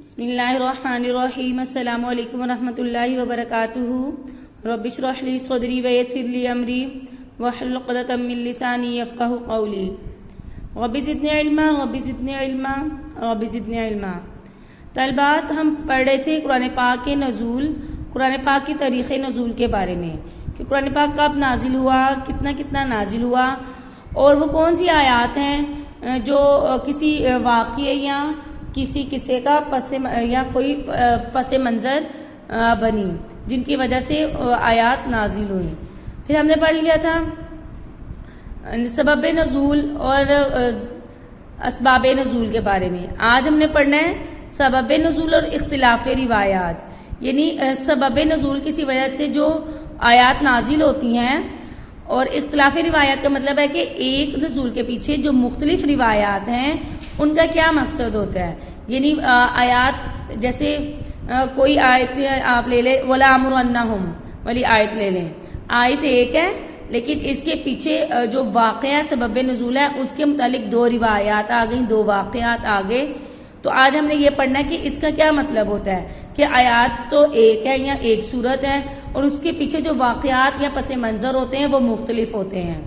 بسم اللہ الرحمن الرحیم السلام علیکم ورحمۃ اللہ وبرکاتہ رب اشرح لی صدری ویسر لی امری واحلل عقدۃ من لسانی یفقہوا قولی رب زدنی علما رب زدنی علما رب زدنی علما۔ طلبات، ہم پڑھ رہے تھے قرآن پاک کے نزول، قرآن پاک کے طریق نزول کے بارے میں کہ قرآن پاک کب نازل ہوا، کتنا نازل ہوا، اور وہ کون سی آیات ہیں جو کسی واقعے یا کسی قصے کا یا کوئی پس منظر بنی، جن کی وجہ سے آیات نازل ہوئی۔ پھر ہم نے پڑھ لیا تھا سبب نزول اور اسباب نزول کے بارے میں۔ آج ہم نے پڑھنا ہے سبب نزول اور اختلاف روایات، یعنی سبب نزول کسی وجہ سے جو آیات نازل ہوتی ہیں، اور اختلاف روایات کا مطلب ہے کہ ایک نزول کے پیچھے جو مختلف روایات ہیں ان کا کیا مقصد ہوتا ہے۔ یعنی آیات، جیسے کوئی آیت آپ لے لیں وَلَا أَمْرُنَّهُمْ والی آیت لے لیں، آیت ایک ہے لیکن اس کے پیچھے جو واقعہ سبب نزول ہے اس کے متعلق دو روایات آ گئیں، دو واقعات آ گئے۔ تو آج ہم نے یہ پڑھنا ہے کہ اس کا کیا مطلب ہوتا ہے کہ آیات تو ایک ہے یا ایک صورت ہے، اور اس کے پیچھے جو واقعات یا پس منظر ہوتے ہیں وہ مختلف ہوتے ہیں۔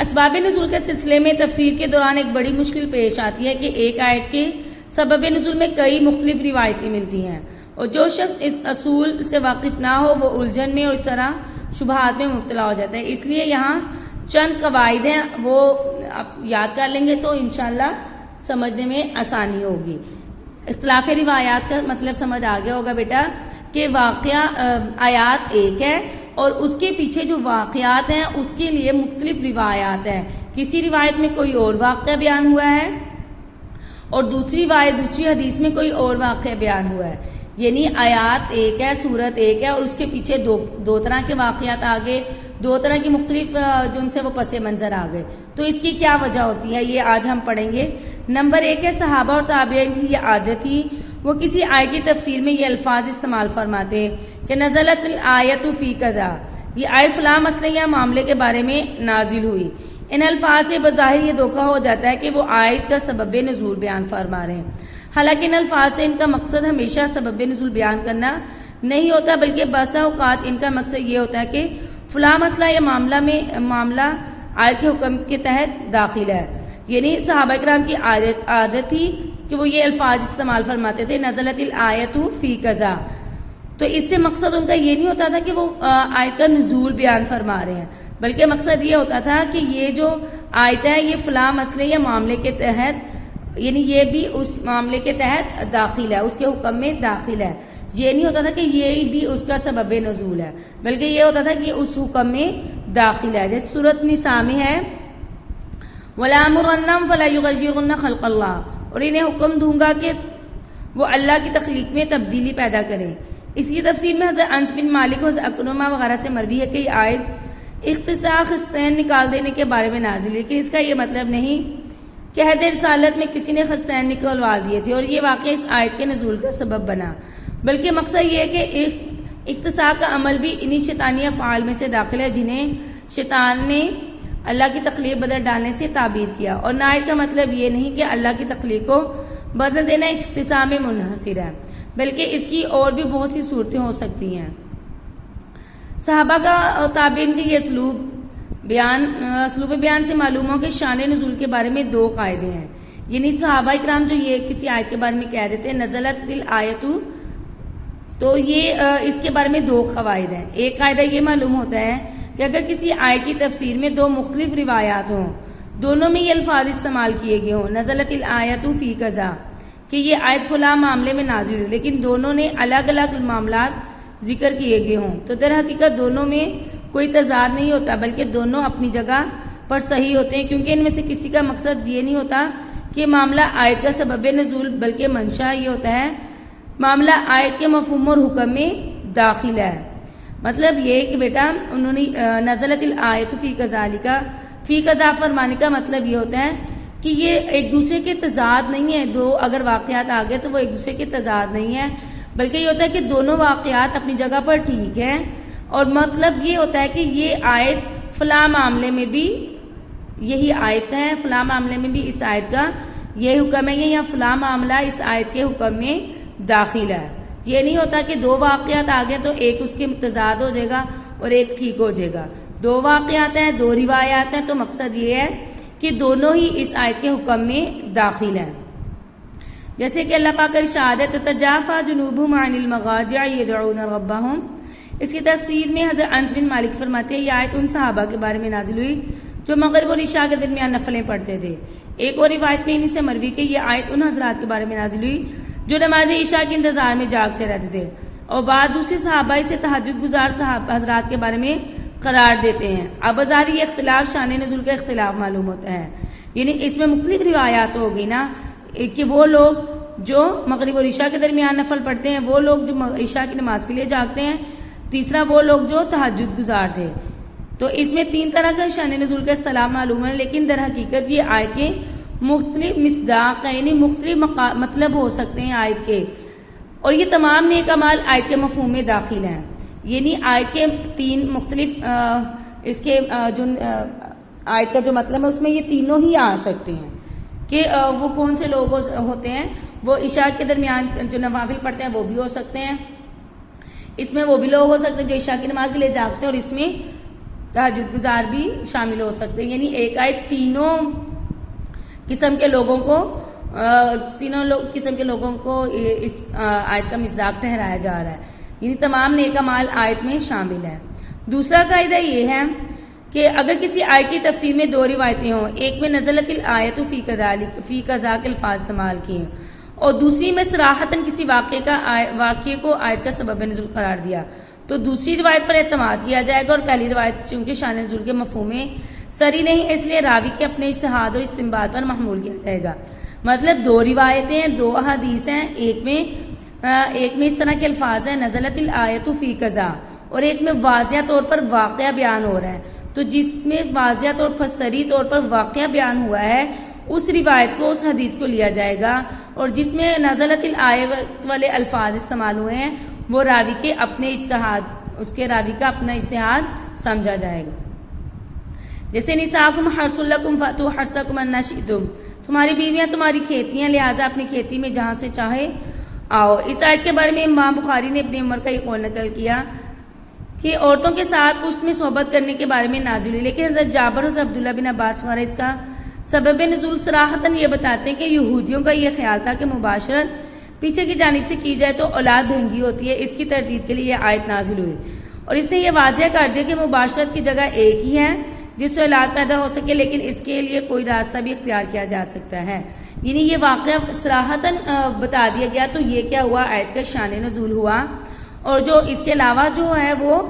اسباب نزول کے سلسلے میں تفسیر کے دوران ایک بڑی مشکل پیش آتی ہے کہ ایک آیت کے سبب نزول میں کئی مختلف روایتیں ملتی ہیں، اور جو شخص اس اصول سے واقف نہ ہو وہ الجھن میں اور اس طرح شبہات میں مبتلا ہو جاتا ہے۔ اس لیے یہاں چند قواعد ہیں، وہ آپ یاد کر لیں گے تو انشاءاللہ سمجھنے میں آسانی ہوگی۔ اختلاف روایات کا مطلب سمجھ آ گیا ہوگا بیٹا کہ واقعہ آیات ایک ہے اور اس کے پیچھے جو واقعات ہیں اس کے لیے مختلف روایات ہیں۔ کسی روایت میں کوئی اور واقعہ بیان ہوا ہے اور دوسری حدیث میں کوئی اور واقعہ بیان ہوا ہے، یعنی آیات ایک ہے، سورت ایک ہے، اور اس کے پیچھے دو طرح کے واقعات آ گئے، دو طرح کی مختلف جو ان سے وہ پس منظر آ گئے۔ تو اس کی کیا وجہ ہوتی ہے یہ آج ہم پڑھیں گے۔ نمبر ایک ہے صحابہ اور تابعین کی یہ عادت تھی، وہ کسی آیت کی تفسیر میں یہ الفاظ استعمال فرماتے کہ نزلت الآیت فی کذا، یہ آیت فلاں مسئلے یا معاملے کے بارے میں نازل ہوئی۔ ان الفاظ سے بظاہر یہ دھوکہ ہو جاتا ہے کہ وہ آیت کا سبب نزول بیان فرما رہے ہیں، حالانکہ ان الفاظ سے ان کا مقصد ہمیشہ سبب نزول بیان کرنا نہیں ہوتا، بلکہ بعض اوقات ان کا مقصد یہ ہوتا ہے کہ فلاں مسئلہ یا معاملہ آیت کے حکم کے تحت داخل ہے۔ یعنی صحابہ کرام کی عادت تھی کہ وہ یہ الفاظ استعمال فرماتے تھے نزلت الآیت فی کذا، تو اس سے مقصد ان کا یہ نہیں ہوتا تھا کہ وہ آیت کا نزول بیان فرما رہے ہیں، بلکہ مقصد یہ ہوتا تھا کہ یہ جو آیت ہے یہ فلاں مسئلے یا معاملے کے تحت، یعنی یہ بھی اس معاملے کے تحت داخل ہے، اس کے حکم میں داخل ہے۔ یہ نہیں ہوتا تھا کہ یہ بھی اس کا سبب نزول ہے، بلکہ یہ ہوتا تھا کہ اس حکم میں داخل ہے۔ جیسے سورۃ نساء میں ہے وَلَا أَمُرَنَّهُمْ فَلَا يُغَيِّرُنَّ خَلْقَ اللَّهِ، اور انہیں حکم دوں گا کہ وہ اللہ کی تخلیق میں تبدیلی پیدا کریں۔ اس کی تفسیر میں حضرت انس بن مالک و حضرت اکرمہ وغیرہ سے مروی ہے کہ یہ آیت اختصاص خستین نکال دینے کے بارے میں نازل ہے، لیکن اس کا یہ مطلب نہیں کہ عہد رسالت میں کسی نے خستین نکلوا دیے تھے اور یہ واقعہ اس آیت کے نزول کا سبب بنا، بلکہ مقصد یہ ہے کہ اختصاص کا عمل بھی انہی شیطانی افعال میں سے داخل ہے جنہیں شیطان نے اللہ کی تخلیق بدل ڈالنے سے تعبیر کیا، اور آیت کا مطلب یہ نہیں کہ اللہ کی تخلیق کو بدل دینا اختصاص میں منحصر ہے، بلکہ اس کی اور بھی بہت سی صورتیں ہو سکتی ہیں۔ صحابہ کا تابعین کی یہ اسلوب بیان سے معلوم ہو کہ شان نزول کے بارے میں دو قاعدے ہیں، یعنی صحابہ کرام جو یہ کسی آیت کے بارے میں کہہ دیتے ہیں نزلت الآیت، تو یہ اس کے بارے میں دو قواعد ہیں۔ ایک قاعدہ یہ معلوم ہوتا ہے کہ اگر کسی آیت کی تفسیر میں دو مختلف روایات ہوں، دونوں میں یہ الفاظ استعمال کیے گئے ہوں نزلت الآیت فی کذا، کہ یہ آیت فلاں معاملے میں نازل ہوئی، لیکن دونوں نے الگ الگ معاملات ذکر کیے گئے ہوں، تو در حقیقت دونوں میں کوئی تضاد نہیں ہوتا، بلکہ دونوں اپنی جگہ پر صحیح ہوتے ہیں، کیونکہ ان میں سے کسی کا مقصد یہ نہیں ہوتا کہ معاملہ آیت کا سبب نزول، بلکہ منشا یہ ہوتا ہے معاملہ آیت کے مفہوم اور حکم میں داخل ہے۔ مطلب یہ کہ بیٹا انہوں نے نزلت الآیت فی کذالک فی کذا فرمانے کا مطلب یہ ہوتا ہے کہ یہ ایک دوسرے کے تضاد نہیں ہے، دو اگر واقعات آ گئے تو وہ ایک دوسرے کے تضاد نہیں ہے، بلکہ یہ ہوتا ہے کہ دونوں واقعات اپنی جگہ پر ٹھیک ہیں، اور مطلب یہ ہوتا ہے کہ یہ آیت فلاں معاملے میں بھی یہی آیت ہے، فلاں معاملے میں بھی اس آیت کا یہ حکم ہے یا فلاں معاملہ اس آیت کے حکم میں داخل ہے. یہ نہیں ہوتا کہ دو واقعات آ گئے تو ایک اس کے متضاد ہو جائے گا اور ایک ٹھیک ہو جائے گا. دو واقعات ہیں، دو روایات ہیں، تو مقصد یہ ہے کہ دونوں ہی اس آیت کے حکم میں داخل ہیں. جیسے کہ اللہ پاک ارشاد ہے تتجافا جنوبہم عن المضاجع یدعون ربہم. اس کی تفسیر میں حضرت انس بن مالک فرماتے ہیں یہ آیت ان صحابہ کے بارے میں نازل ہوئی جو مغرب اور عشاء کے درمیان نفلیں پڑھتے تھے. ایک اور روایت میں انہی سے مروی کہ یہ آیت ان حضرات کے بارے میں نازل ہوئی جو نماز عشاء کے انتظار میں جاگتے رہتے تھے، اور بعد دوسرے صحابہ اسے تہجد گزار حضرات کے بارے میں قرار دیتے ہیں. اب بظاہر یہ اختلاف شان نزول کا اختلاف معلوم ہوتا ہے، یعنی اس میں مختلف روایات ہوگی نا کہ وہ لوگ جو مغرب اور عشاء کے درمیان نفل پڑھتے ہیں، وہ لوگ جو عشاء کی نماز کے لیے جاگتے ہیں، تیسرا وہ لوگ جو تہجد گزار تھے. تو اس میں تین طرح کا شان نزول کا اختلاف معلوم ہے، لیکن در حقیقت یہ آیتیں مختلف مصداق ہیں، یعنی مختلف مطلب ہو سکتے ہیں آیت کے، اور یہ تمام نیک اعمال آیت کے مفہوم میں داخل ہیں. یعنی آیت کے تین مختلف اس کے جو آیت کا جو مطلب ہے اس میں یہ تینوں ہی آ سکتے ہیں کہ وہ کون سے لوگ ہوتے ہیں. وہ عشاء کے درمیان جو نوافل پڑھتے ہیں وہ بھی ہو سکتے ہیں، اس میں وہ بھی لوگ ہو سکتے ہیں جو عشاء کی نماز کے لیے جاگتے ہیں، اور اس میں تہجد گزار بھی شامل ہو سکتے ہیں. یعنی ایک آیت تینوں قسم کے لوگوں کو اس آیت کا مصداق ٹھہرایا جا رہا ہے، یعنی تمام نیک اعمال آیت میں شامل ہے. دوسرا قاعدہ یہ ہے کہ اگر کسی آیت کی تفسیر میں دو روایتیں ہوں، ایک میں نزلت الآیت فی قضاء کے الفاظ استعمال کیے اور دوسری میں صراحتاً کسی واقعے کو آیت کا سبب نزول قرار دیا، تو دوسری روایت پر اعتماد کیا جائے گا، اور پہلی روایت چونکہ شان نزول کے مفہوم میں سری نہیں ہے، اس لیے راوی کے اپنے اجتہاد اور استنباط پر محمول کیا جائے گا. مطلب دو روایتیں ہیں، دو احادیث ہیں، ایک میں اس طرح کے الفاظ ہیں نزلت الآیت فی قضاء، اور ایک میں واضح طور پر واقعہ بیان ہو رہا ہے. تو جس میں واضح طور پر صریح طور پر واقعہ بیان ہوا ہے اس روایت کو، اس حدیث کو لیا جائے گا، اور جس میں نزلت الآیت والے الفاظ استعمال ہوئے ہیں وہ راوی کے اپنے اجتہاد، اس کے راوی کا اپنا اجتہاد سمجھا جائے گا. جیسے نساءکم حرث لکم فأتوا حرثکم انا شئتم، تمہاری بیویاں تمہاری کھیتیاں، لہٰذا اپنی کھیتی میں جہاں سے چاہے آؤ. اس آیت کے بارے میں امام بخاری نے ابن عمر کا یہ قول نقل کیا کہ عورتوں کے ساتھ پشت میں صحبت کرنے کے بارے میں نازل ہوئی، لیکن حضرت جابر اور عبداللہ بن عباس وغیرہ اس کا سبب نزول صراحتاً یہ بتاتے ہیں کہ یہودیوں کا یہ خیال تھا کہ مباشرت پیچھے کی جانب سے کی جائے تو اولاد بھنگی ہوتی ہے، اس کی تردید کے لیے یہ آیت نازل ہوئی، اور اس نے یہ واضح کر دیا کہ مباشرت کی جگہ ایک ہی ہے جس سے اولاد پیدا ہو سکے، لیکن اس کے لیے کوئی راستہ بھی اختیار کیا جا سکتا ہے. یعنی یہ واقعہ صراحتاً بتا دیا گیا، تو یہ کیا ہوا، آیت کا شان نزول ہوا. اور جو اس کے علاوہ جو ہے وہ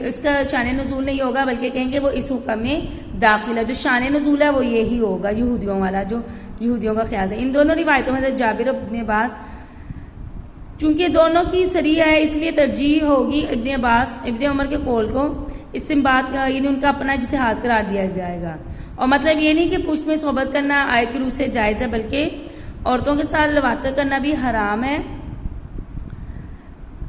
اس کا شان نزول نہیں ہوگا، بلکہ کہیں گے وہ اس حکم میں داخل ہے. جو شان نزول ہے وہ یہی ہوگا، یہودیوں والا، جو یہودیوں کا خیال ہے. ان دونوں روایتوں میں جابر اور ابن عباس چونکہ دونوں کی صریح ہے اس لیے ترجیح ہوگی ابن عمر کے قول کو استنباط، یعنی ان کا اپنا اجتہاد قرار دیا جائے گا. اور مطلب یہ نہیں کہ پشت میں صحبت کرنا آیت کی روح سے جائز ہے، بلکہ عورتوں کے ساتھ لواطہ کرنا بھی حرام ہے.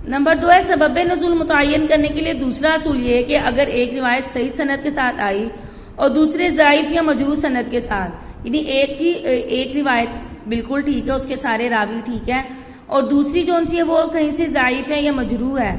نمبر 2 ہے سبب نزول متعین کرنے کے لیے دوسرا اصول یہ ہے کہ اگر ایک روایت صحیح سند کے ساتھ آئی اور دوسرے ضعیف یا مجروح سند کے ساتھ، یعنی ایک روایت بالکل ٹھیک ہے، اس کے سارے راوی ٹھیک ہے، اور دوسری جو سی ہے وہ کہیں سے ضعیف ہے یا مجروح ہے،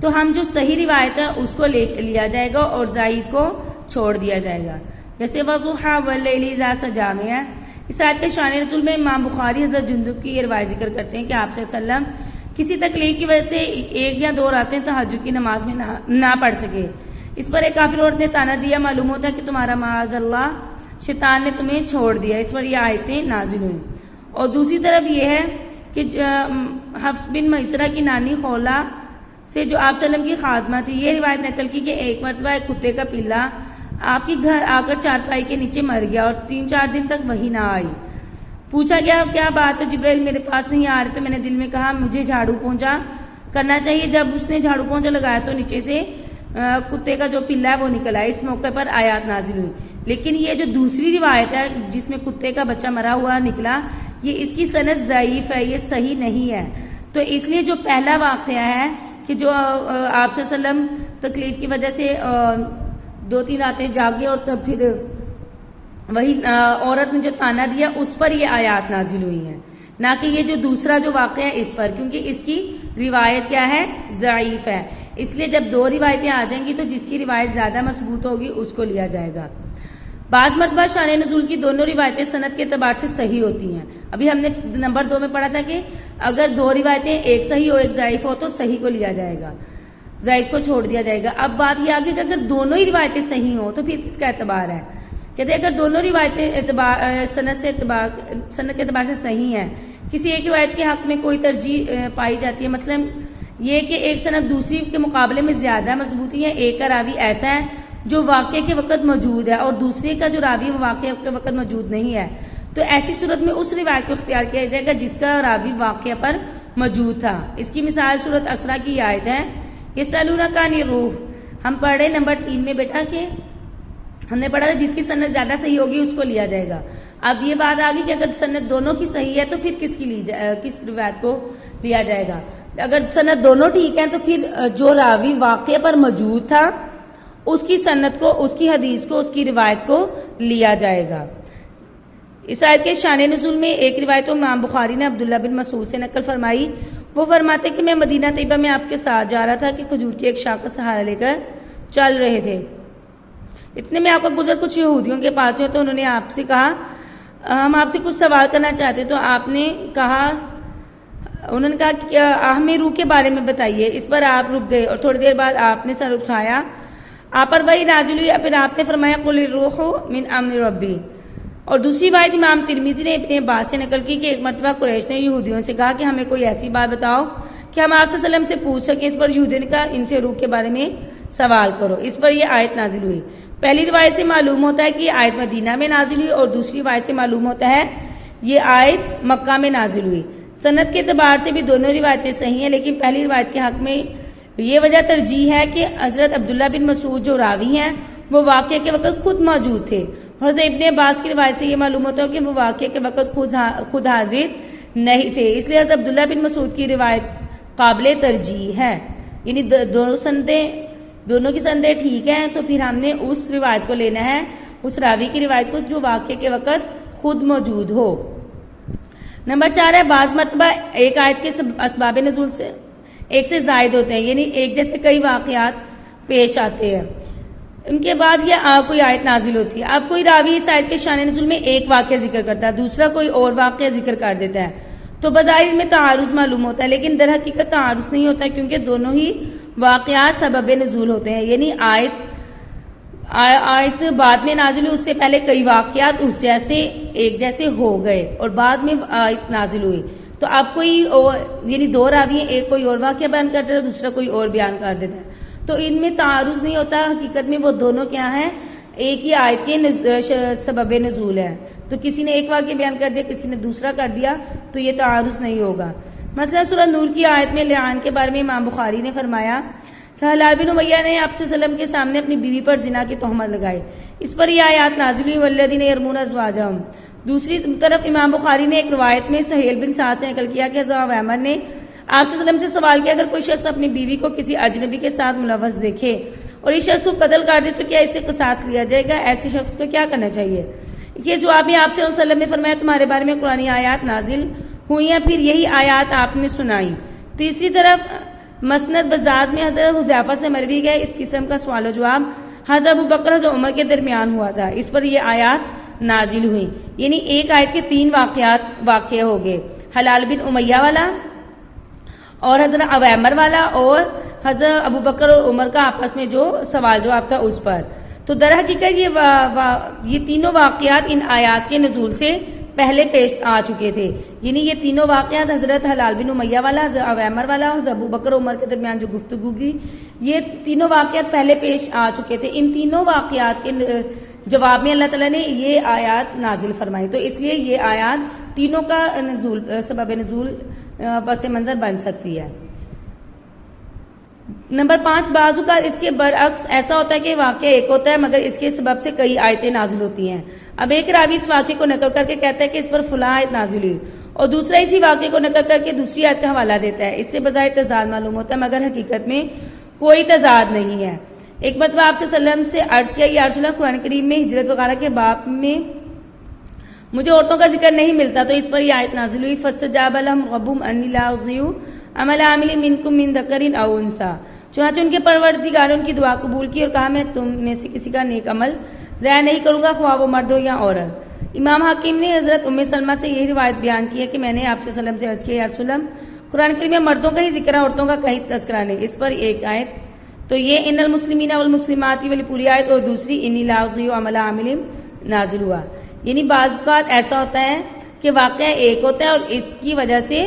تو ہم جو صحیح روایت ہے اس کو لیا جائے گا اور ضعیف کو چھوڑ دیا جائے گا. جیسے وضحیٰ واللیل اذا سجی میں ہے. اس آیت کے شان نزول میں امام بخاری حضرت جندب کی یہ روایت ذکر کرتے ہیں کہ آپ صلی اللہ علیہ وسلم کسی تکلیف کی وجہ سے 1 یا 2 راتیں تہجد کی نماز میں نہ پڑھ سکے. اس پر ایک کافر عورت نے طعنہ دیا، معلوم ہوتا ہے کہ تمہارا معاذ اللہ شیطان نے تمہیں چھوڑ دیا. اس پر یہ آیتیں نازل ہوئیں. اور دوسری طرف یہ ہے کہ حفص بن میسرہ کی نانی خولہ سے جو آپ صلی اللہ علیہ وسلم کی خادمہ تھی، یہ روایت نقل کی کہ ایک مرتبہ ایک کتے کا پلا آپ کے گھر آ کر چارپائی کے نیچے مر گیا اور 3-4 دن تک وہی نہ آئی. پوچھا گیا کیا بات ہے جبرائیل میرے پاس نہیں آ رہے، تو میں نے دل میں کہا مجھے جھاڑو پونچھا کرنا چاہیے. جب اس نے جھاڑو پونچھا لگایا تو نیچے سے کتے کا جو پلا ہے وہ نکل آیا. اس موقع پر آیات نازل ہوئی. لیکن یہ جو دوسری روایت ہے جس میں کتے کا بچہ مرا ہوا نکلا، یہ اس کی سند ضعیف ہے، یہ صحیح نہیں ہے. تو اس لیے جو پہلا واقعہ ہے کہ جو آپ صلی اللہ علیہ وسلم تکلیف کی وجہ سے 2-3 راتیں جاگے اور تب پھر وہی عورت نے جو تانا دیا اس پر یہ آیات نازل ہوئی ہیں، نہ کہ یہ جو دوسرا جو واقعہ ہے اس پر، کیونکہ اس کی روایت کیا ہے؟ ضعیف ہے۔ اس لیے جب دو روایتیں آ جائیں گی تو جس کی روایت زیادہ مضبوط ہوگی اس کو لیا جائے گا۔ بعض مرتبہ شان نزول کی دونوں روایتیں سند کے اعتبار سے صحیح ہوتی ہیں۔ ابھی ہم نے نمبر 2 میں پڑھا تھا کہ اگر دو روایتیں ایک صحیح ہو ایک ضعیف ہو تو صحیح کو لیا جائے گا، ضعیف کو چھوڑ دیا جائے گا۔ اب بات یہ آگے کہ اگر دونوں ہی روایتیں صحیح ہوں تو پھر کس کا اعتبار ہے؟ کہتے ہیں اگر دونوں روایتیں سند کے اعتبار سے صحیح ہیں، کسی ایک روایت کے حق میں کوئی ترجیح پائی جاتی ہے، مثلا یہ کہ ایک سند دوسری کے مقابلے میں زیادہ مضبوطی ہے، ایک کا راوی ایسا ہے جو واقعے کے وقت موجود ہے اور دوسرے کا جو راوی وہ واقعے کے وقت موجود نہیں ہے، تو ایسی صورت میں اس روایت کو اختیار کیا جائے گا جس کا راوی واقعہ پر موجود تھا۔ اس کی مثال سورۃ اسراء کی آیت ہے، یسألونک عن الروح، ہم پڑھ رہے نمبر 3 میں بیٹا کہ ہم نے پڑھا تھا جس کی سند زیادہ صحیح ہوگی اس کو لیا جائے گا۔ اب یہ بات آ گئی کہ اگر سند دونوں کی صحیح ہے تو پھر کس روایت کو لیا جائے گا؟ اگر سند دونوں ٹھیک ہیں تو پھر جو راوی واقعے پر موجود تھا اس کی سند کو، اس کی حدیث کو، اس کی روایت کو لیا جائے گا۔ اس آیت کے شان نزول میں ایک روایت امام بخاری نے عبداللہ بن مسعود سے نقل فرمائی، وہ فرماتے کہ میں مدینہ طیبہ میں آپ کے ساتھ جا رہا تھا کہ کھجور کی ایک شاخ کا سہارا لے کر چل رہے تھے، اتنے میں آپ کا گزر کچھ یہودیوں کے پاس ہو تو انہوں نے آپ سے کہا ہم آپ سے کچھ سوال کرنا چاہتے، تو آپ نے کہا، انہوں نے کہا کہ ہمیں روح کے بارے میں بتائیے۔ اس پر آپ رک گئے اور تھوڑی دیر بعد آپ نے سر اٹھایا، آپ پر وحی نازل ہوئی، پھر آپ نے فرمایا قل الروح من امر ربی۔ اور دوسری بات امام ترمذی نے اپنے بات سے نقل کی کہ ایک مرتبہ قریش نے یہودیوں سے کہا کہ ہمیں کوئی ایسی بات بتاؤ کہ ہم آپ صلی اللہ علیہ وسلم سے پوچھ سکیں۔ اس پر یہودیوں نے کہا ان سے روح کے بارے میں سوال کرو۔ اس پر یہ آیت نازل ہوئی۔ پہلی روایت سے معلوم ہوتا ہے کہ یہ آیت مدینہ میں نازل ہوئی اور دوسری روایت سے معلوم ہوتا ہے یہ آیت مکہ میں نازل ہوئی۔ سند کے اعتبار سے بھی دونوں روایتیں صحیح ہیں، لیکن پہلی روایت کے حق میں یہ وجہ ترجیح ہے کہ حضرت عبداللہ بن مسعود جو راوی ہیں وہ واقعے کے وقت خود موجود تھے، اور حضرت ابن عباس کی روایت سے یہ معلوم ہوتا ہے کہ وہ واقعے کے وقت خود حاضر نہیں تھے، اس لیے حضرت عبداللہ بن مسعود کی روایت قابل ترجیح ہے۔ یعنی دونوں کی سندیں ٹھیک ہیں تو پھر ہم نے اس روایت کو لینا ہے، اس راوی کی روایت کو جو واقعے کے وقت خود موجود ہو۔ نمبر 4 ہے بعض مرتبہ ایک آیت کے اسباب نزول سے ایک سے زائد ہوتے ہیں، یعنی ایک جیسے کئی واقعات پیش آتے ہیں، ان کے بعد یہ کوئی آیت نازل ہوتی ہے۔ اب کوئی راوی اس آیت کے شان نزول میں ایک واقعہ ذکر کرتا ہے، دوسرا کوئی اور واقعہ ذکر کر دیتا ہے، تو بظاہر میں تعارض معلوم ہوتا ہے، لیکن در حقیقت تعارض نہیں ہوتا کیونکہ دونوں ہی واقعات سبب نزول ہوتے ہیں۔ یعنی آیت بعد میں نازل ہوئی، اس سے پہلے کئی واقعات اس جیسے ایک جیسے ہو گئے اور بعد میں آیت نازل ہوئی، تو اب کوئی یعنی دو راوی ہیں، ایک کوئی اور واقعہ بیان کر دیتا ہے، دوسرا کوئی اور بیان کر دیتا ہے، تو ان میں تعارض نہیں ہوتا، حقیقت میں وہ دونوں کیا ہیں؟ ایک ہی آیت کے سبب نزول ہے، تو کسی نے ایک واقعہ بیان کر دیا کسی نے دوسرا کر دیا تو یہ تعارض نہیں ہوگا۔ مثلا سورہ نور کی آیت میں لعان کے بارے میں امام بخاری نے فرمایا کہ ہلال بن امیہ نے آپ صلی اللہ علیہ وسلم کے سامنے اپنی بیوی پر زنا کی تہمت لگائی، اس پر یہ آیات نازل ہوئی والذین یرمون ازواجہم۔ دوسری طرف امام بخاری نے ایک روایت میں سہیل بن سعد سے نقل کیا کہ حضرت عمر نے آپ صلی اللہ علیہ وسلم سے سوال کیا اگر کوئی شخص اپنی بیوی کو کسی اجنبی کے ساتھ ملوث دیکھے اور اس شخص کو قتل کر دے تو کیا اس سے قصاص لیا جائے گا؟ ایسے شخص کو کیا کرنا چاہیے؟ یہ جواب میں آپ صلی اللہ علیہ وسلم نے فرمایا تمہارے بارے میں قرآن آیات نازل ہوئی ہیں، پھر یہی آیات آپ نے سنائی۔ تیسری طرف مسند بزاز میں حضرت حذیفہ سے مروی گئے اس قسم کا سوال و جواب حضرت ابو بکر حضرت عمر کے درمیان ہوا تھا، اس پر یہ آیات نازل ہوئی۔ یعنی ایک آیت کے 3 واقعات واقع ہو گئے، حلال بن امیہ والا اور حضرت عویمر والا اور حضرت ابو بکر اور عمر کا آپس میں جو سوال جواب تھا اس پر۔ تو در حقیقت یہ تینوں واقعات ان آیات کے نزول سے پہلے پیش آ چکے تھے، یعنی یہ تینوں واقعات حضرت حلال بن امیہ والا، حضرت عویمر والا اور حضرت ابو بکر عمر کے درمیان جو گفتگو کی، یہ تینوں واقعات پہلے پیش آ چکے تھے۔ ان تینوں واقعات کے جواب میں اللہ تعالیٰ نے یہ آیات نازل فرمائی، تو اس لیے یہ آیات تینوں کا سبب نزول پس منظر بن سکتی ہے۔ نمبر 5 بعض اوقات اس کے برعکس ایسا ہوتا ہے کہ واقعہ ایک ہوتا ہے مگر اس کے سبب سے کئی آیتیں نازل ہوتی ہیں۔ اب ایک راوی اس واقعے کو نقل کر کے کہتا ہے کہ اس پر فلاں آیت نازل ہوئی اور دوسرا اسی واقعے کو نقل کر کے دوسری آیت کا حوالہ دیتا ہے، اس سے بظاہر تضاد معلوم ہوتا ہے مگر حقیقت میں کوئی تضاد نہیں ہے۔ ایک مرتبہ آپ صلی اللہ علیہ وسلم سے عرض کیا یا رسول اللہ قرآن کریم میں ہجرت وغیرہ کے باب میں مجھے عورتوں کا ذکر نہیں ملتا، تو اس پر یہ آیت نازل ہوئی فاستجاب لهم ربهم انی لا اضیع عمل عامل منکم من ذکر او انثی، چنانچہ ان کے پروردگار نے ان کی دعا قبول کی اور کہا میں تم میں سے کسی کا نیک عمل ضائع نہیں کروں گا، خواہ وہ مرد ہو یا عورت۔ امام حاکم نے حضرت ام سلمہ سے یہی روایت بیان کی ہے کہ میں نے آپ صلی اللہ علیہ وسلم سے عرض کیا یا رسول اللہ قرآن کریم میں مردوں کا ہی ذکر ہے، عورتوں کا کہیں تذکرہ نہیں۔ اس پر ایک آیت تو یہ ان المسلمین والمسلمات والی پوری آیت اور دوسری انی لا اضیع عمل عامل نازل ہوا۔ یعنی بعض اوقات ایسا ہوتا ہے کہ واقعہ ایک ہوتا ہے اور اس کی وجہ سے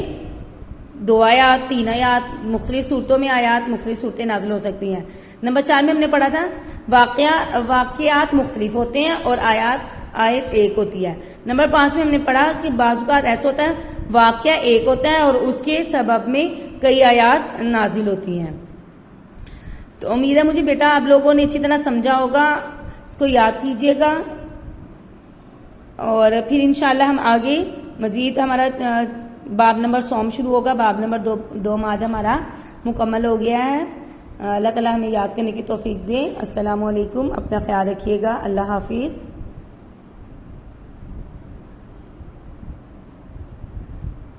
2 آیات 3 آیات مختلف صورتوں میں آیات مختلف صورتیں نازل ہو سکتی ہیں۔ نمبر 4 میں ہم نے پڑھا تھا واقعات مختلف ہوتے ہیں اور آیت ایک ہوتی ہے۔ نمبر 5 میں ہم نے پڑھا کہ بعض اوقات ایسا ہوتا ہے واقعہ ایک ہوتا ہے اور اس کے سبب میں کئی آیات نازل ہوتی ہیں۔ تو امید ہے مجھے بیٹا آپ لوگوں نے اچھی طرح سمجھا ہوگا، اس کو یاد کیجئے گا اور پھر انشاءاللہ ہم آگے مزید ہمارا باب نمبر 100 شروع ہوگا۔ باب نمبر 2 آج ہمارا مکمل ہو گیا ہے۔ اللہ تعالیٰ ہمیں یاد کرنے کی توفیق دے۔ السلام علیکم، اپنا خیال رکھیے گا، اللہ حافظ۔